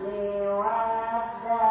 liwadda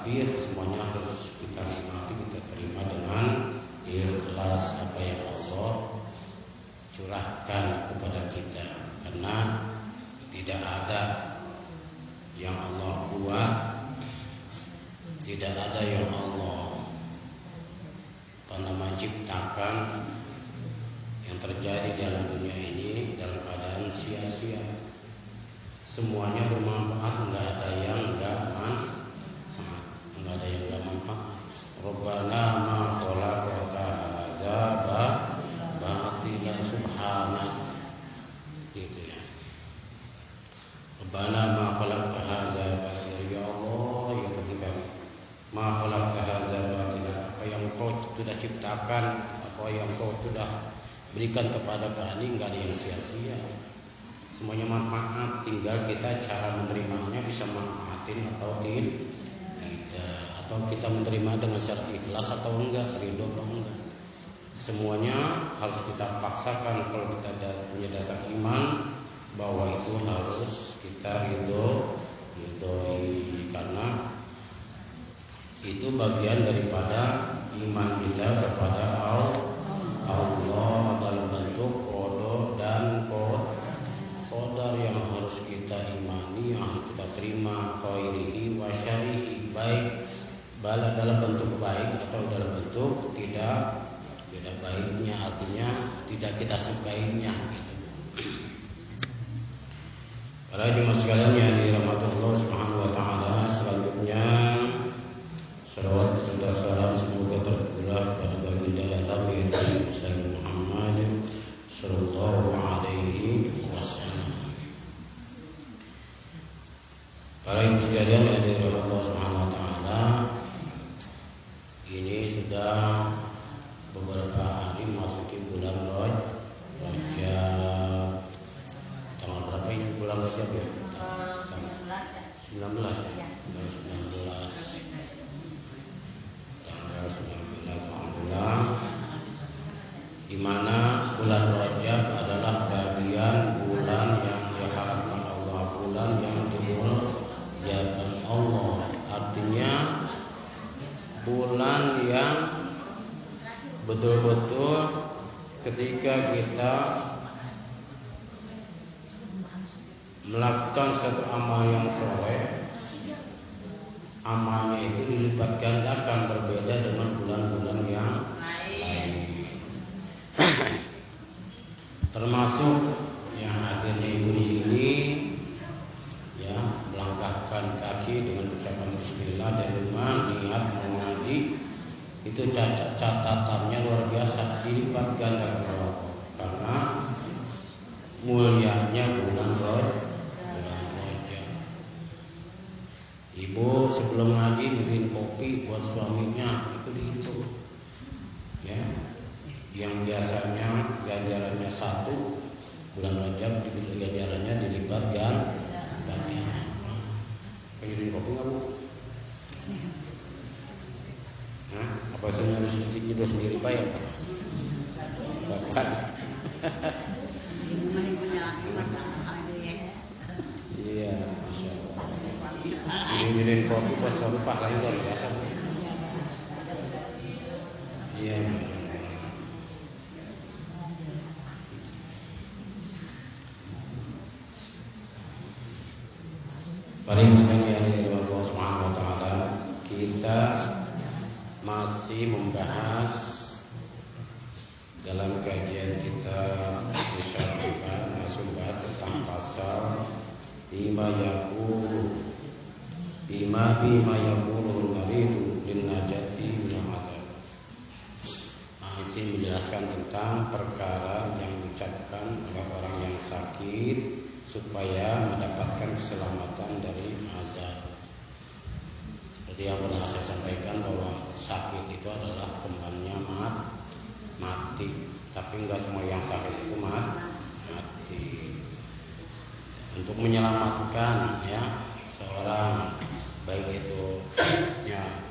tapi semuanya harus kita nikmati, kita terima dengan ikhlas apa yang Allah curahkan kepada kita, karena tidak ada yang Allah buat, tidak ada yang Allah ciptakan yang terjadi dalam dunia ini dalam keadaan sia-sia. Semuanya bermanfaat, nggak ada yang nggak manfaat. Rabbana ma khalaqta hadza batila subhana, gitu ya. Rabbana ma khalaqta hadza batila, ya Allah ya Tuhan kami, ma khalaqta hadza batila, apa yang Kau sudah ciptakan, apa yang Kau sudah berikan kepada kami nggak ada yang sia-sia, semuanya manfaat. Tinggal kita cara menerimanya, bisa manfaatin atau tidak, atau kita menerima dengan cara ikhlas atau enggak, ridho atau enggak. Semuanya harus kita paksakan. Kalau kita punya dasar iman bahwa itu harus kita ridhoi, karena itu bagian daripada iman kita kepada Allah dalam bentuk qada dan qadar yang harus kita imani, yang harus kita terima, khairihi wa syarrihi, baik dalam bentuk baik atau dalam bentuk tidak baiknya, artinya tidak kita sukainya gitu. Para jemaah sekalian yang dirahmati Allah Subhanahu wa taala, selanjutnya salawat serta salam semoga tercurah pada baginda alam yaitu Sayyidina Muhammad sallallahu alaihi wasallam. Para ibu sekalian yang dirahmati Allah Subhanahu wa taala, ini sudah beberapa hari memasuki bulan Rajab. Tanggal berapa ini bulan Rajab ya? 19 ya? Tanggal 19 Alhamdulillah, di mana bulan Rajab adalah bagian bulan yang diharapkan Allah, bulan yang dimuliakan Allah. Artinya bulan yang betul-betul ketika kita melakukan satu amal yang soleh, amalnya itu dilipat gandakan, berbeda dengan bulan-bulan yang lain. Termasuk yang hadirnya ibu di sini, ya, melangkahkan kaki dengan ucapan Bismillah dari rumah, niat mengaji, itu catatannya luar biasa, dilipat gandakan karena mulianya bulan Rajab. Ibu sebelum ngaji bikin kopi buat suaminya, itu dihitung, ya. Yang biasanya ganjarannya 1, bulan Rajab ganjarannya dilipat gandanya. Pengen kopi nggak Bu? Hah? Apa saya harus nyedot sendiri Pak ya? Bapak. Iya, Masya Allah. Ini kopi pas sampah lain luar biasa. Iya. Para muslimin yang dirahmati Allah Subhanahu wa taala, kita masih membahas dalam kajian kita Musyarahah, masih membahas tentang pasal bima yaqulu maridu lin najati min adzab. Masih menjelaskan tentang perkara yang diucapkan oleh orang yang sakit supaya mendapatkan keselamatan dari azab. Seperti yang pernah saya sampaikan bahwa sakit itu adalah kembangnya mati, tapi enggak semua yang sakit itu mati. Untuk menyelamatkan ya seorang, baik itu ya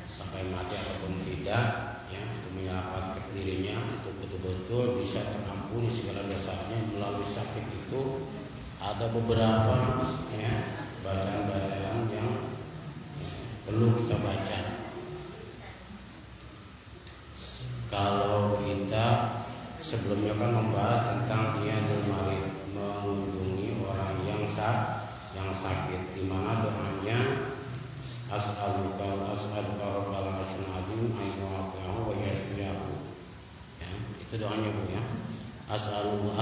sampai mati ataupun tidak, ya, untuk menyelamatkan dirinya untuk betul-betul bisa terampuni segala dosanya melalui sakit itu, ada beberapa ya bacaan-bacaan yang perlu kita as'alullah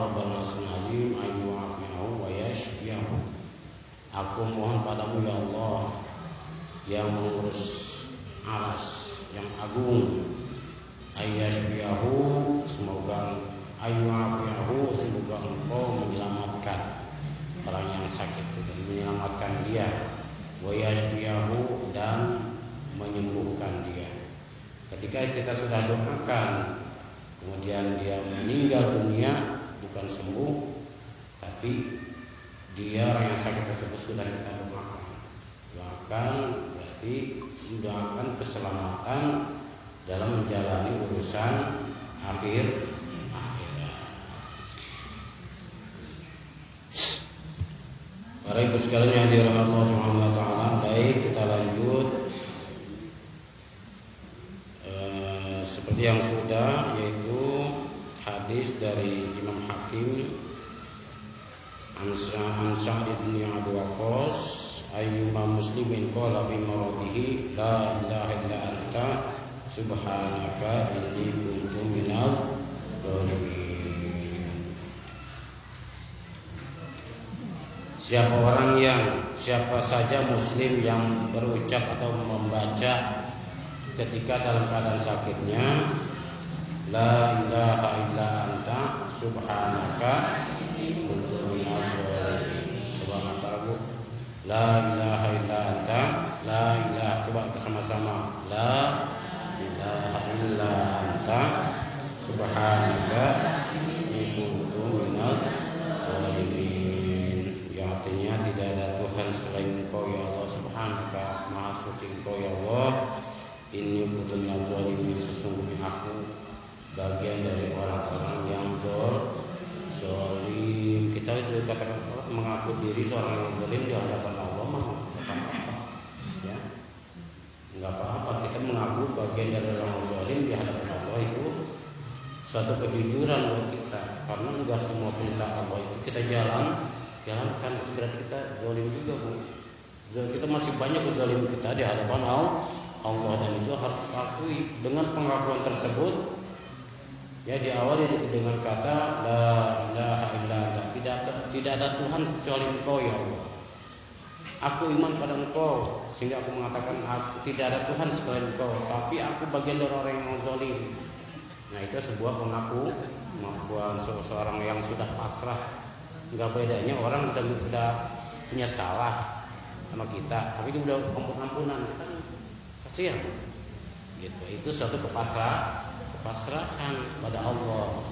rabbal arsyil azim ayyu afiyahu wa yashfiyahu. Aku mohon padamu ya Allah yang mengurus aras yang agung, ayyashfiyahu, semoga ayyu afiyahu, semoga engkau menyelamatkan orang yang sakit dan menyelamatkan dia, wa yashfiyahu, dan menyembuhkan dia. Ketika kita sudah doakan kemudian dia meninggal dunia, bukan sembuh, tapi dia orang yang sakit tersebut sudah kita doakan berarti mendoakan keselamatan dalam menjalani urusan akhirat. Para ibu sekalian yang dirahmati Allah Subhanahu wa taala, baik kita lanjut seperti yang sudah, yaitu hadis dari Imam Hakim an Sa'd bin Abi Waqqas, ayyuma muslimin qala bi maradihi la ilaha illa anta subhanaka inni kuntu minal zalimin. Siapa saja muslim yang berucap atau membaca ketika dalam keadaan sakitnya la ilaha illa anta subhanaka kuntu minaz zalimin. Coba ngapa Bu? La ilaha illa anta, la ilaha, coba bersama-sama. La ilaha illa anta subhanaka kuntu minaz zalimin. Artinya tidak ada Tuhan selain Engkau ya Allah, subhanaka, maha suci Engkau ya Allah. Inni kuntu minaz zalimin, sesungguhnya aku bagian dari orang-orang yang zalim. Kita itu katakan mengaku diri seorang yang zalim di hadapan Allah mah enggak apa-apa. Ya. Enggak apa-apa kita mengaku bagian dari orang zalim di hadapan Allah, itu suatu kejujuran buat kita. Karena enggak semua perintah Allah itu kita jalankan, berarti kita zalim juga Bu. Kita masih banyak zalim kita di hadapan Allah, dan itu harus kita akui. Dengan pengakuan tersebut, ya diawali dengan kata la ilaha illa anta, tidak ada Tuhan kecuali Engkau ya Allah. Aku iman pada Engkau, sehingga aku mengatakan tidak ada Tuhan selain Engkau, tapi aku bagian dari orang yang zalim. Nah, itu sebuah pengakuan seorang yang sudah pasrah. Enggak bedanya orang udah punya salah sama kita, tapi dia udah ampun-ampunan, kan kasihan. Gitu. Itu suatu kepasrahan pada Allah.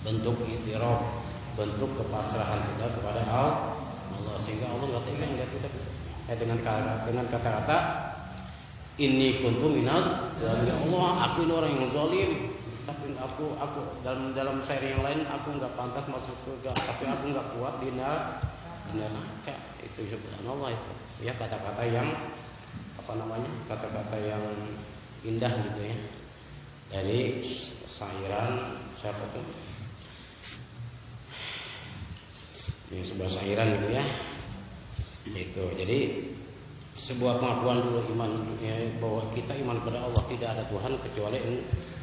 Bentuk itiraf, bentuk kepasrahan kita kepada Allah, sehingga Allah enggak tega melihat kita dengan kata-kata inni kuntu minaz zalimin. Allah, aku ini orang yang zalim. Tapi aku dalam syair yang lain aku enggak pantas masuk surga, tapi aku enggak kuat di neraka. Itu subhanallah itu. Ya kata-kata yang kata-kata yang indah gitu ya. Dari syairan siapa tuh? Ini sebuah syairan gitu ya. Itu. Jadi sebuah pengakuan dulu iman ya, bahwa kita iman kepada Allah, tidak ada Tuhan kecuali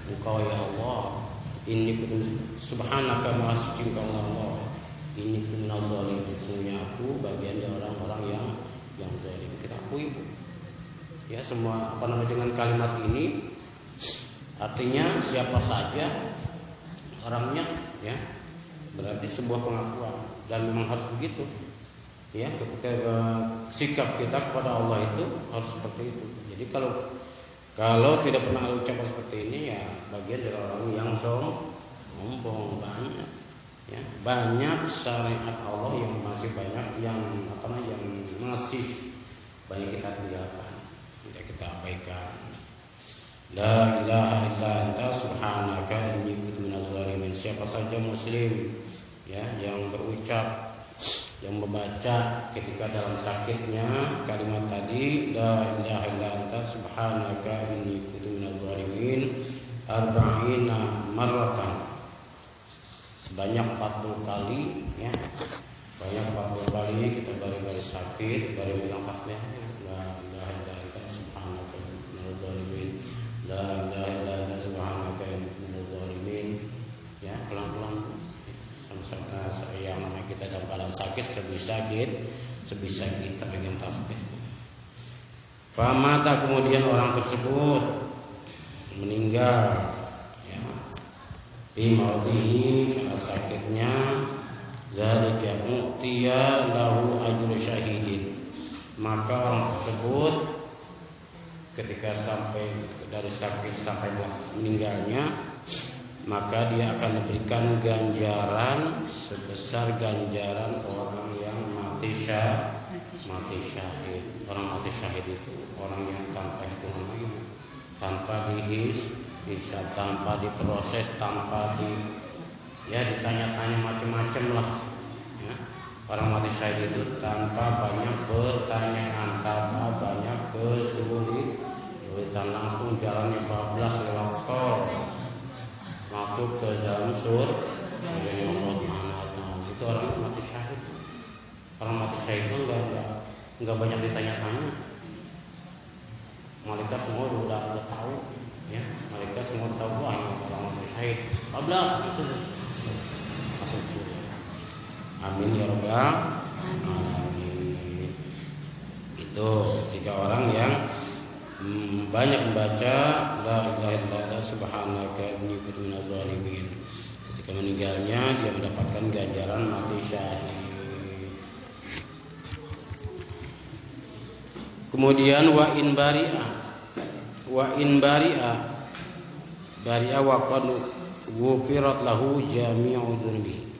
Engkau ya Allah. Inni subhanaka maha suci Engkau ya Allah. Inni minaz zalimin, sesungguhnya aku bagian dari orang-orang yang zalim. Kita akui Bu. Ya semua dengan kalimat ini artinya siapa saja orangnya ya, berarti sebuah pengakuan dan memang harus begitu. Ya, sikap kita kepada Allah itu harus seperti itu. Jadi kalau tidak pernah ucapan seperti ini, ya bagian dari orang yang sombong. Banyak ya, banyak syariat Allah yang masih banyak yang masih banyak kita tinggalkan, tidak kita abaikan. La ilaha illa anta subhanaka inni kuntu minaz zalimin. Siapa saja muslim ya yang berucap, yang membaca ketika dalam sakitnya kalimat tadi la ilaha illa anta subhanaka inni kuntu minaz zalimin arba'ina marratan, sebanyak 40 kali ya. Banyak 40 kali kita baris sakit, baris bilang tasbih la ilaha illa anta subhanaka inni kuntu minaz zalimin, la ilaha illa anta subhanaka inni kuntu minaz zalimin. sebisa kita dengan tasbih. Famata, kemudian orang tersebut meninggal, ya, bi maradhihi, karena sakitnya, zalika mu'tiya lahu ajru syahidin, maka orang tersebut ketika sampai dari sakit sampai meninggalnya, maka dia akan diberikan ganjaran sebesar ganjaran orang yang mati syahid. Orang mati syahid itu orang yang tanpa hitungan lagi, tanpa dihisab, tanpa diproses, tanpa ditanya-tanya macam-macam lah, ya. Orang mati syahid itu tanpa banyak pertanyaan, tanpa banyak kesulitan, langsung jalannya 14 lewat tol masuk ke dalam surga Allah Subhanahu wa taala. Itu orang mati syahid. Orang mati syahid itu enggak banyak ditanya-tanya. Malaikat semua udah tahu, ya. Malaikat semua tahu orang mati syahid 14 masuk surga. Amin ya rabbal alamin. Itu ketika orang yang banyak membaca la ilaha illallah subhanaka inni kuntu minaz zalimin, ketika meninggalnya dia mendapatkan ganjaran mati syahid. Kemudian wa in bari'a wa qad ghufirat lahu jami'u dzunbi.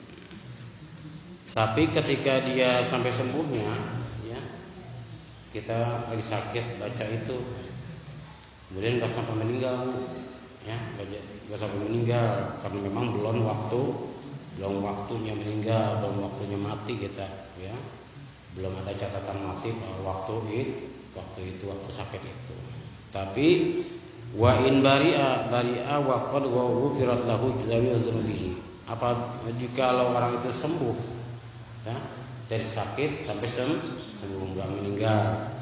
Tapi ketika dia sampai sembuhnya, ya, kita lagi sakit baca itu, kemudian nggak sampai meninggal, ya, nggak sampai meninggal karena memang belum waktunya meninggal, belum waktunya mati kita, ya, belum ada catatan mati waktu sakit itu. Tapi wa in bari'a wa qad ghufirat lahu jami'u dzunubihi. Apa jikalau orang itu sembuh, ya, dari sakit sampai sembuh, enggak meninggal,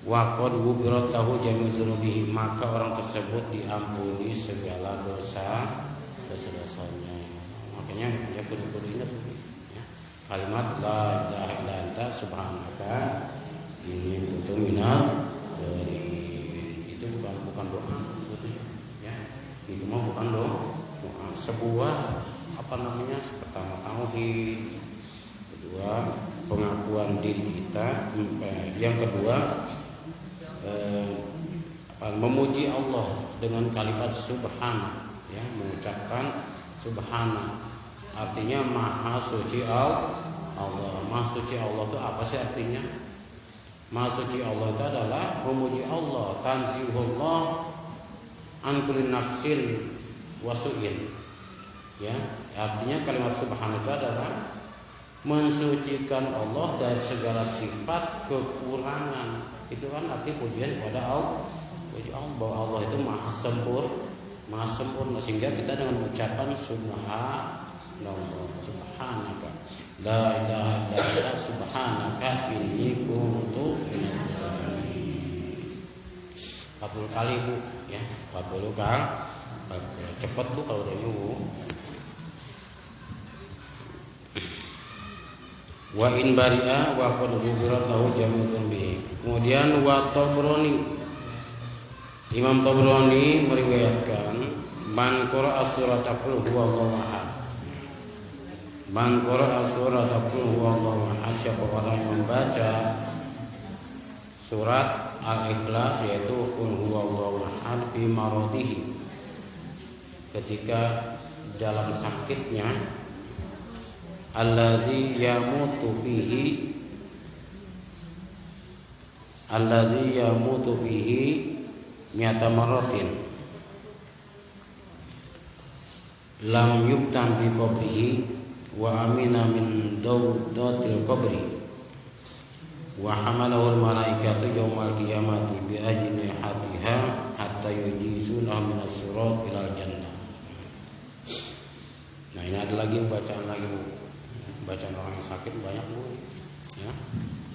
wa qad ghufirat lahu jami'u dzunubihi, maka orang tersebut diampuni segala dosa-dosanya. Makanya dia kudu ingat, ya, kalimat la ilaha illa anta subhanaka inni kuntu minaz zalimin. Itu bukan doa sebetulnya, ya. Itu mah bukan doa, sebuah pertama tauhid, kedua pengakuan diri kita, yang kedua memuji Allah dengan kalimat subhana, ya, mengucapkan subhana, artinya maha suci Allah. Maha suci Allah itu apa sih artinya? Maha suci Allah itu adalah memuji Allah, tanzihullah an kulli naqsin wa su'in, ya, artinya kalimat subhana itu adalah mensucikan Allah dari segala sifat kekurangan. Itu kan arti pujian kepada Allah. Puji Allah bahwa Allah itu maha sempurna, sehingga kita dengan ucapan subhanallah, subhanaka la ilaha illa anta subhanaka inni kuntu minaz zalimin. 40 kali Bu, ya, 40 kali. Cepat Bu kalau udah nyuwun. Wa in bari'a wa qad ghufirat lahu jami'u dzunbihi. Kemudian wa Tabrani, Imam Tabrani meriwayatkan man qara'a surata qul huwallahu ahad. Man qara'a surata qul huwallahu ahad, siapa orang yang membaca surat Al-Ikhlas, yaitu qul huwallahu ahad fi maradhihi, ketika dalam sakitnya, alladzi yamutu fihi mi'ata marratin lam yubtan bi qabrihi wa amina min dawdatil qabri wa hamalahu al malaikatu yaumal qiyamati bi ajnihatiha hatta yujizuna min as-sirat ila jannah. Nah, ini ada lagi bacaan lagi Bu. Bacaan orang yang sakit banyak Bu, ya.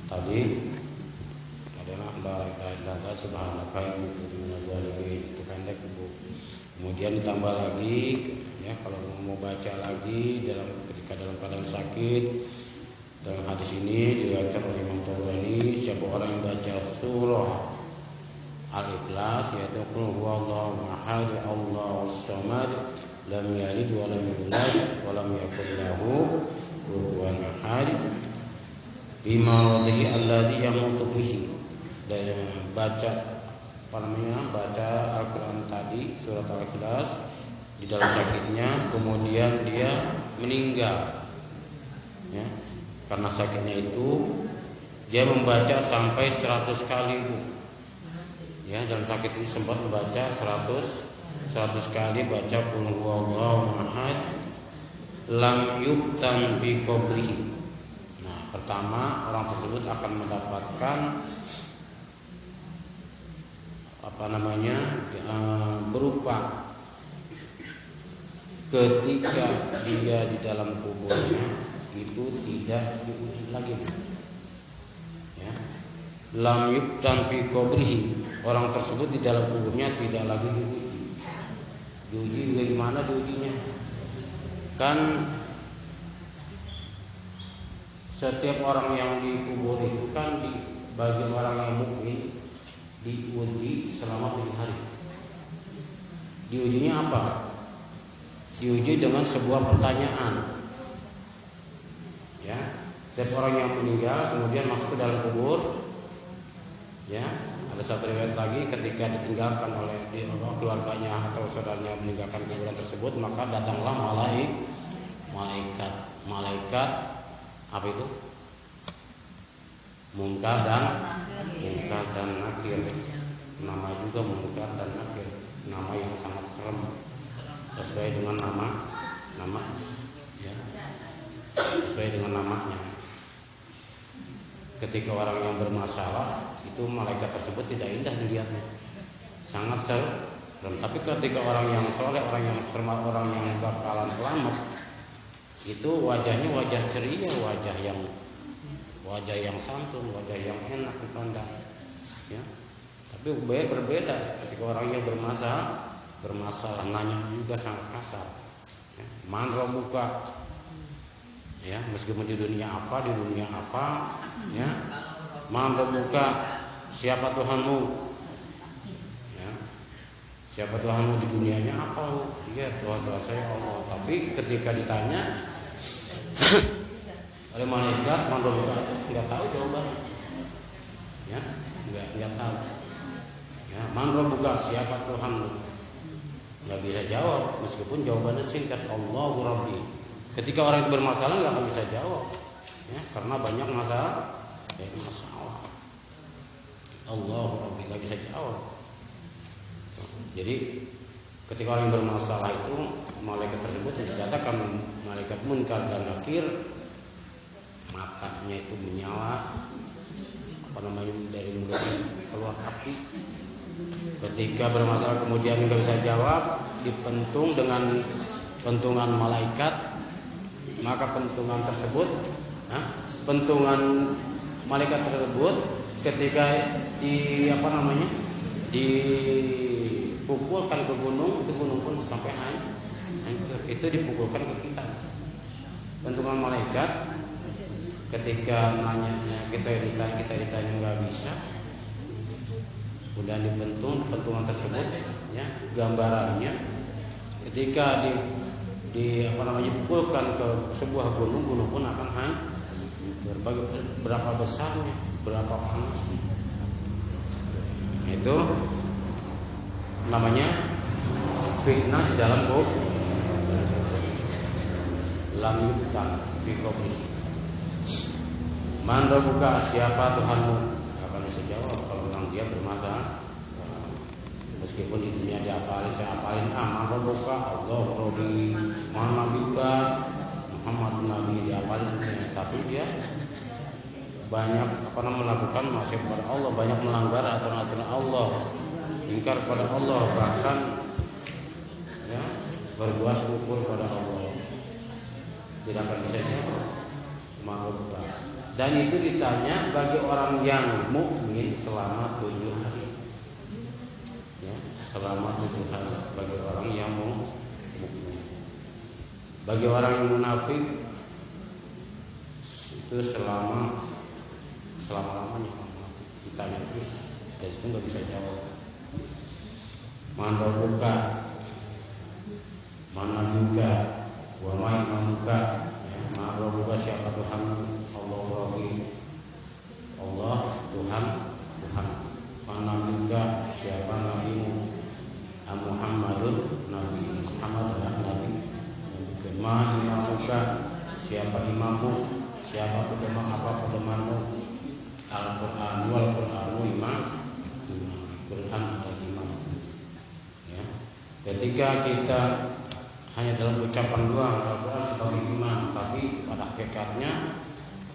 Tadi adalah la ilaha illallah subhanaka inni kuntu minaz zalimin, itu pendek Bu. Kemudian ditambah lagi, ya, kalau mau baca lagi ketika dalam keadaan sakit, Dalam hadis ini diriwayatkan oleh Imam Tabrani, siapa orang yang baca surah Al-Ikhlas, yaitu qul huwallahu ahad, Allahus samad, lam yalid wa lam yulad wa lam yakul lahu kufuwan ahad, bima radhihi alladhi yamutu bihi. Dan baca baca Al-Quran tadi, surat Al-Ikhlas, di dalam sakitnya, kemudian dia meninggal, ya, karena sakitnya itu dia membaca sampai 100 kali, Bu. Ya, dalam sakit ini sempat membaca 100 kali baca qul huwallahu ahad, lam yuftan bi qabrihi. Nah, pertama orang tersebut akan mendapatkan berupa ketika dia di dalam kuburnya itu tidak diuji lagi, ya. Lam yubtan fi qabrihi, orang tersebut di dalam kuburnya tidak lagi diuji. Diuji bagaimana diujinya? Kan setiap orang yang dikubur itu kan bagi orang yang mukmin diuji selama 7 hari. Diujinya apa? Diuji dengan sebuah pertanyaan. Ya, setiap orang yang meninggal kemudian masuk ke dalam kubur, ya, ada satu riwayat lagi ketika ditinggalkan oleh keluarganya atau saudaranya meninggalkan kuburan tersebut, maka datanglah malaikat apa itu? Munkar dan Nakir. Nama juga Munkar dan Nakir, nama yang sangat serem sesuai dengan nama ya, sesuai dengan namanya. Ketika orang yang bermasalah itu malaikat tersebut tidak indah dilihatnya, sangat serem. Tapi ketika orang yang soleh, orang yang bakalan selamat, itu wajahnya wajah ceria, wajah yang santun, wajah yang enak dipandang, ya. Tapi berbeda ketika orang yang bermasalah nanya juga sangat kasar, ya. Man rabbuka, ya, meskipun di dunia apa, ya. Man rabbuka, siapa Tuhanmu, ya. Siapa Tuhanmu di dunianya apa? Iya, Tuhan saya Allah. Tapi ketika ditanya oleh malaikat, man rabbuka, tidak tahu jawabannya, ya, nggak tahu, ya. Man rabbuka, siapa Tuhanmu, nggak bisa jawab, meskipun jawabannya singkat, Allahu Rabbi. Ketika orang itu bermasalah nggak akan bisa jawab, ya, karena banyak masalah. Allahu Rabbi nggak bisa jawab. Jadi ketika orang yang bermasalah itu, malaikat tersebut dikatakan malaikat Munkar dan Nakir, matanya itu menyala, dari mulutnya keluar api. Ketika bermasalah kemudian nggak bisa jawab, dipentung dengan pentungan malaikat, maka pentungan malaikat tersebut ketika dipukulkan ke gunung, itu gunung pun sampai hancur. Itu dipukulkan ke kita. Pentungan malaikat ketika nanya kita ditanya nggak bisa, udah pentungan tersebut, ya, gambarannya ketika dipukulkan ke sebuah gunung pun akan hancur. Berapa besarnya, berapa panasnya. Itu namanya fitnah di dalam kubur. Lam yubtan fi qabri. Man rabbuka, siapa Tuhanmu, gak akan bisa jawab kalau memang dia bermasalah. Meskipun di dunia dia saya hafalin, man rabbuka, Allah Rabbi, man nabiyuka, Muhammad Nabi, dia hafalin dunia. Tapi dia banyak melakukan maksiat kepada Allah, banyak melanggar aturan-aturan Allah, ingkar kepada Allah, bahkan, ya, berbuat kufur kepada Allah. Tidak akan bisa jawab. Man rabbuka. Dan itu ditanya bagi orang yang mukmin selama 7 hari, ya, selama 7 hari bagi orang yang mukmin. Bagi orang yang munafik itu selama-lamanya ditanya terus dan itu nggak bisa jawab. Mana buka, mana juga, wa ma imamuka, mana buka siapa Tuhan? Allah Rabbi, Allah Tuhan. Mana juga siapa nabimu? Muhammadun Nabi Muhammad adalah Nabi. Ma imamuka, siapa imammu? Siapa pedoman apa pedomanmu? Al-Quran wal Quranu imam. Quran adalah imam. Ya. Ketika kita hanya dalam ucapan doang Al-Quran sebagai imam, tapi pada hakikatnya,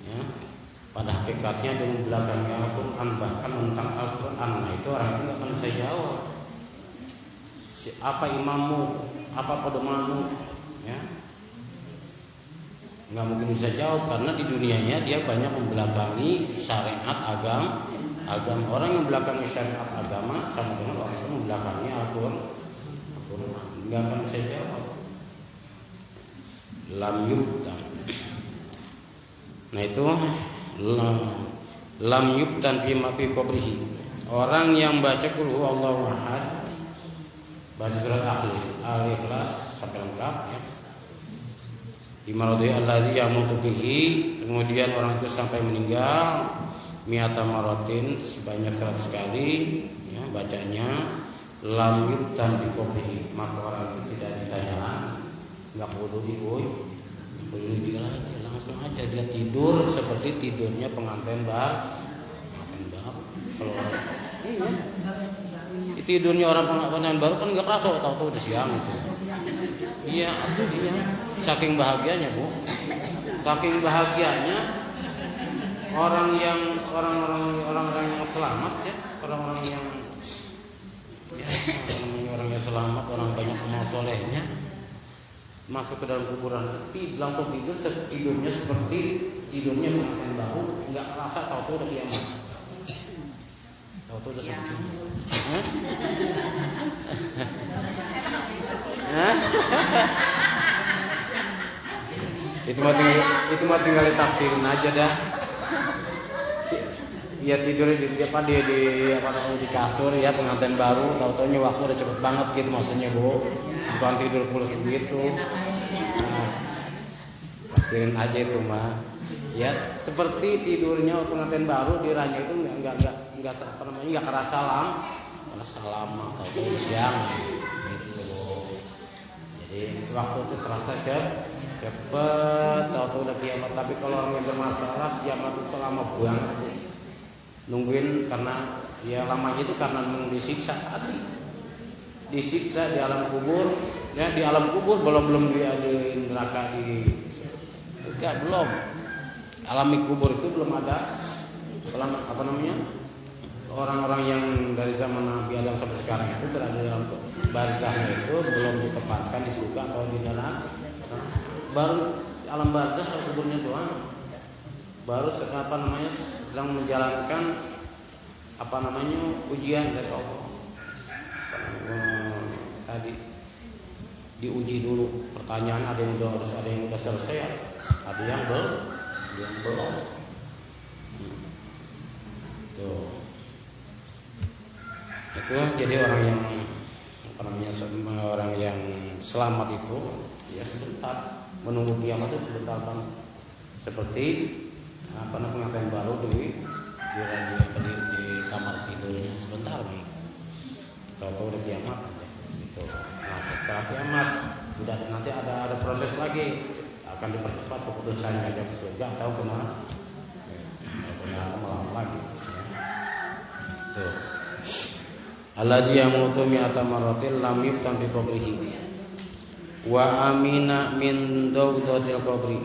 ya, pada hakikatnya di belakangnya Al-Quran, bahkan tentang Al-Quran, nah itu orang itu akan bisa jawab. Apa imammu? Apa pedomanmu? Ya, nggak mungkin bisa jawab karena di dunianya dia banyak membelakangi syariat agama. Orang yang membelakangi syariat agama sama dengan orang yang membelakangi Al-Quran, nggak akan bisa jawab. Lam yubtan. Nah itu lam yubtan fi ma fi qabrihi. Orang yang baca qul huwallahu ahad, baca surat Al-Ikhlas sampai lengkap, ya. Imaradhi allazi yamutu bihi, kemudian orang itu sampai meninggal mi'ata maratin sebanyak 100 kali, ya, bacanya lam yubtan bi qabrihi, maka orang itu tidak ditanya, enggak perlu juga lagi, langsung aja dia tidur seperti tidurnya pengantin baru. Kalau iya, tidurnya orang pengantin baru kan enggak kerasa, tahu-tahu udah siang itu. Iya, saking bahagianya, Bu. Saking bahagianya orang-orang yang selamat, ya, orang-orang yang selamat, orang banyak amal solehnya masuk ke dalam kuburan, langsung tidur tidurnya seperti tidurnya pengantin baru, enggak kerasa, tahu-tahu udah kiamat. Tahu-tahu udah kiamat. Itu mah tinggal ditafsirin aja dah. Ya tidurnya di kasur, ya, pengantin baru, tahu-tahunya waktu udah cepet banget gitu maksudnya, Bu. Bukan tidur pulas gitu. Nah, tafsirin aja itu mah. Ya seperti tidurnya pengantin baru di ranjang itu enggak kerasa lama, tahu-tahu siang gitu. Jadi waktu itu terasa cepet, tahu-tahu udah kiamat. Tapi kalau orang yang bermasalah, kiamat itu lama banget. Nungguin karena ya lamanya itu karena disiksa tadi. Disiksa di alam kubur, ya, di alam kubur belum di neraka belum. Alam kubur itu belum ada orang-orang yang dari zaman Nabi Adam sampai sekarang itu berada dalam barzahnya itu belum ditempatkan di surga atau di neraka. Baru alam barzah kuburnya doang. Baru sedang menjalankan ujian dari Allah. Tadi diuji dulu, pertanyaan ada yang udah selesai, ada yang belum. Itu jadi orang yang selamat itu ya sebentar, menunggu kiamat itu sebentar banget. Seperti pengantin baru di kamar tidurnya sebentar nih. Tahu-tahu udah kiamat aja. Gitu. Nah, setelah kiamat udah nanti ada proses lagi, akan dipercepat keputusannya aja ke surga atau kemana? Kalau melangkah lagi. Tuh. Allazi yamutu mi'ata marratin lam yuftan fi qabrihi wa amina min dawdatil qabri.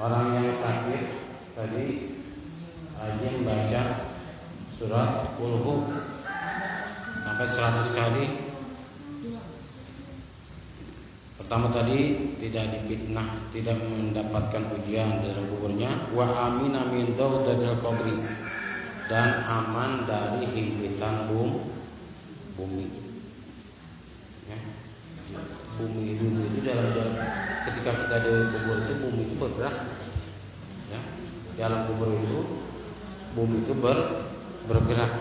Orang yang sakit tadi rajin baca surat Qul sampai 100 kali. Pertama tadi tidak difitnah, tidak mendapatkan ujian dalam kuburnya. Wa amina min dawdatil qabri, dan aman dari himpitan bumi. Ya. Bumi itu dalam ketika kita di kubur itu bumi itu bergerak. Di alam kubur itu bumi itu bergerak.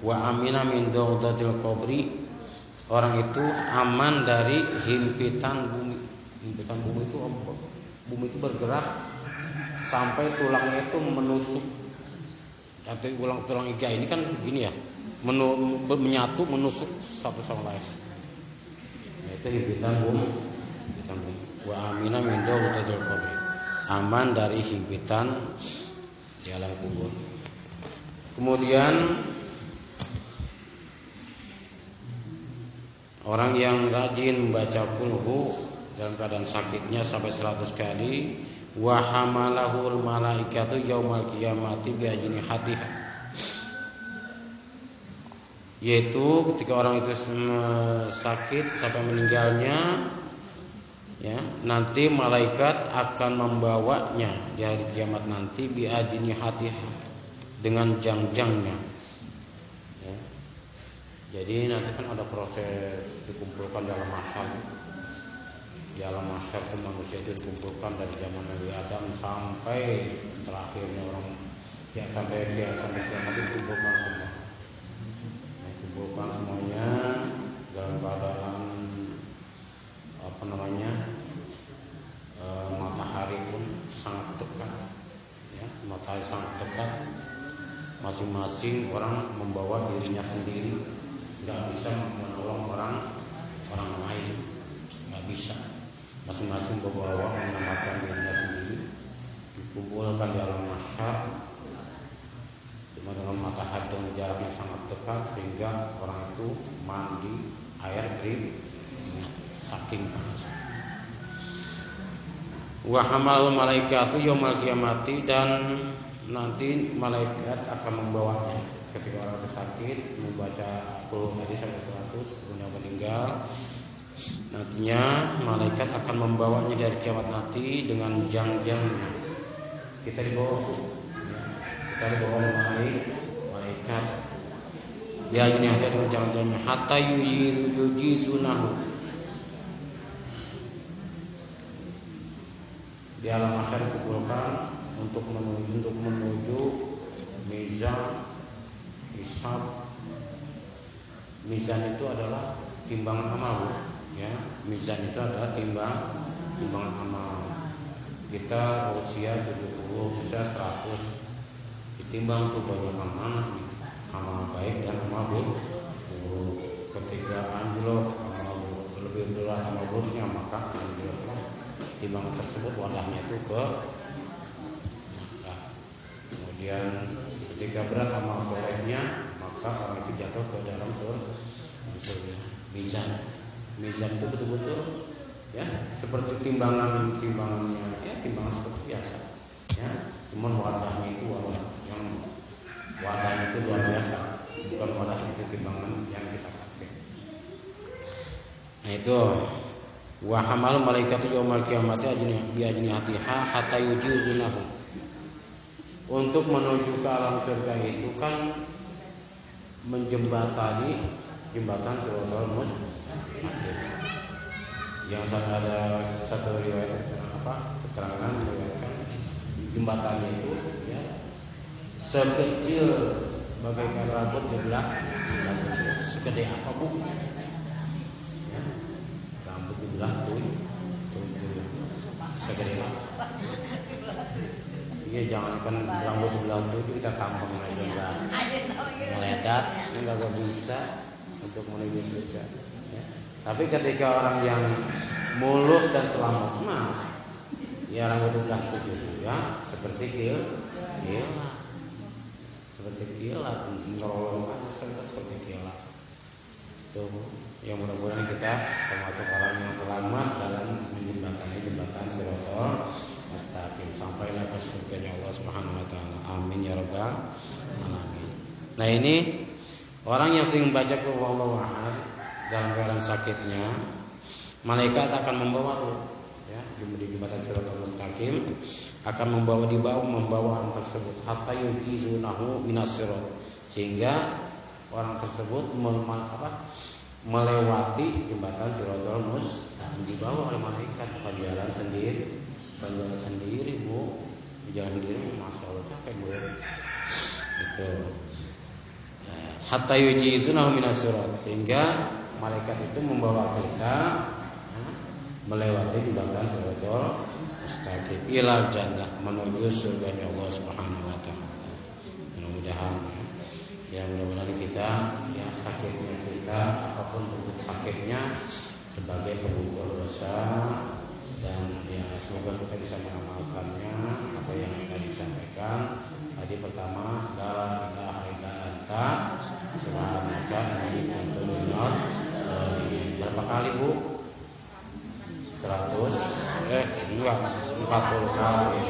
Wa amina min dawdatil qabri, orang itu aman dari himpitan bumi. Himpitan bumi itu apa? Bumi itu bergerak sampai tulangnya itu menusuk. Arti tulang iga ini kan begini ya, menyatu menusuk satu sama lain. Nah, itu himpitan bumi. Wa amina min dawdatil qabri, aman dari himpitan di alam kubur. Kemudian orang yang rajin membaca qulhu dalam keadaan sakitnya sampai 100 kali, wa hamalahul malaikatu yaumal qiyamati bi ajnihatiha, yaitu ketika orang itu sakit sampai meninggalnya, ya, nanti malaikat akan membawanya di hari kiamat nanti bi ajnihatiha, dengan jang-jangnya. Jadi nanti kan ada proses dikumpulkan dalam mahsyar. Di alam mahsyar itu manusia itu dikumpulkan dari zaman Nabi Adam sampai terakhirnya orang, ya, sampai kiamat dikumpulkan semua. Dikumpulkan semuanya dalam keadaan matahari pun sangat dekat, ya, matahari sangat dekat. Masing-masing orang membawa dirinya sendiri, nggak bisa menolong orang lain, nggak bisa. Masing-masing membawa menyelamatkan dirinya sendiri, dikumpulkan di alam mahsyar dengan matahari dengan jaraknya sangat dekat sehingga orang itu mandi air keringat saking panas. Wa hamalul malaikatu yaumal qiyamati, dan nanti malaikat akan membawanya ketika orang sakit membaca qul tadi sampai 100 punya meninggal. Nantinya malaikat akan membawanya dari kiamat nanti dengan jang-jangnya. Kita dibawa oleh malaikat. Ya ini ada dengan jang-jangnya hatta yujizunahu. Di alam mahsyar dikumpulkan untuk menuju mizan hisab. Mizan itu adalah timbangan amal, ya. Mizan itu adalah timbangan amal. Kita usia 70, usia 100, ditimbang tuh banyak amal baik dan amal buruk. Ketika anjlok amal lebih berat amal buruknya, maka anjlok timbangan tersebut wadahnya itu ke neraka. Kemudian ketika berat amal solehnya, maka orang itu jatuh ke dalam surga. Mizan itu betul-betul, ya, seperti timbangannya, ya, timbangan seperti biasa, ya. Cuman wadahnya itu wadahnya itu luar biasa, bukan wadah seperti timbangan yang kita pakai. Nah itu wa hamal malaikatu yaumal qiyamati bi ajnihatiha hatta yujizunahu. Untuk menuju ke alam surga itu kan menjembatani jembatan Siratal Mustaqim. Yang ada satu riwayat keterangan meriwayatkan jembatannya itu, ya, sekecil bagaikan rambut geblak, segede apa bu? Ya, rambut geblak tuh segede apa? Iya, jangankan rambut geblak itu kita tampang aja enggak meledat, enggak bisa untuk menuju surga. Ya. Tapi ketika orang yang mulus dan selamat, ya rambut geblak itu juga seperti kilat. Seperti kilat, menolong seperti kilat. Itu yang mudah-mudahan kita termasuk orang yang selamat dalam menjembatani jembatan Siratal Mustaqim sampailah ke surganya Allah Subhanahu wa taala. Amin ya rabbal alamin. Nah, ini orang yang sering membaca qul huwallahu ahad dalam keadaan sakitnya, malaikat akan membawa, ya, di jembatan Siratal Mustaqim akan membawa orang tersebut hatta yujizunahu minas sirat, sehingga orang tersebut melewati jembatan Siratal Mustaqim, dibawa oleh malaikat. Jalan sendiri bu, jalan sendiri, masya Allah capek bro. Itu hatta yujizunahu minas surat, sehingga malaikat itu membawa kita melewati jembatan Siratal Mustaqim ilal jannah, menuju surganya Allah Subhanahu wa taala. Mudah-mudahan ya, mudah-mudahan kita ya sakitnya kita apapun bentuk sakitnya sebagai pengukur dosa, dan ya semoga kita bisa mengamalkannya apa yang tadi disampaikan. Tadi pertama, la ilaha illa anta subhanaka inni kuntu minadh dhalimin. Berapa kali Bu? 40 kali.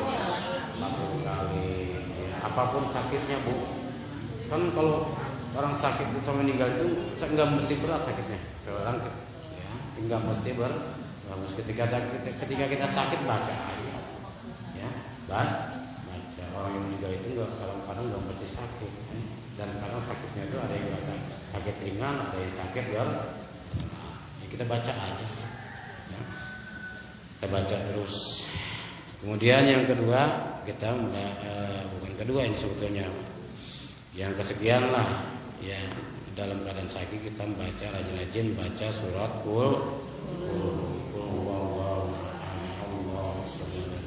40 kali. Ya, apapun sakitnya Bu. Kan kalau orang sakit sampai meninggal itu nggak mesti berat sakitnya. Orang ya, nggak mesti berat. Ketika kita sakit baca aja. Ya, baca. Orang yang meninggal itu kadang-kadang nggak mesti sakit. Dan kadang sakitnya itu ada yang sakit ringan, ada yang sakit berat. Ya, kita baca aja. Ya. Kita baca terus. Kemudian yang kedua, kita bukan kedua ini sebetulnya. Yang kesekian lah, ya dalam keadaan sakit kita membaca rajin-rajin baca surat Qul huwallahu ahad Allahu samad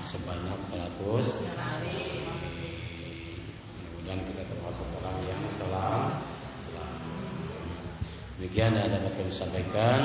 sebanyak 100. Mudah-mudahan kita termasuk orang yang selamat. Demikian yang dapat kami sampaikan.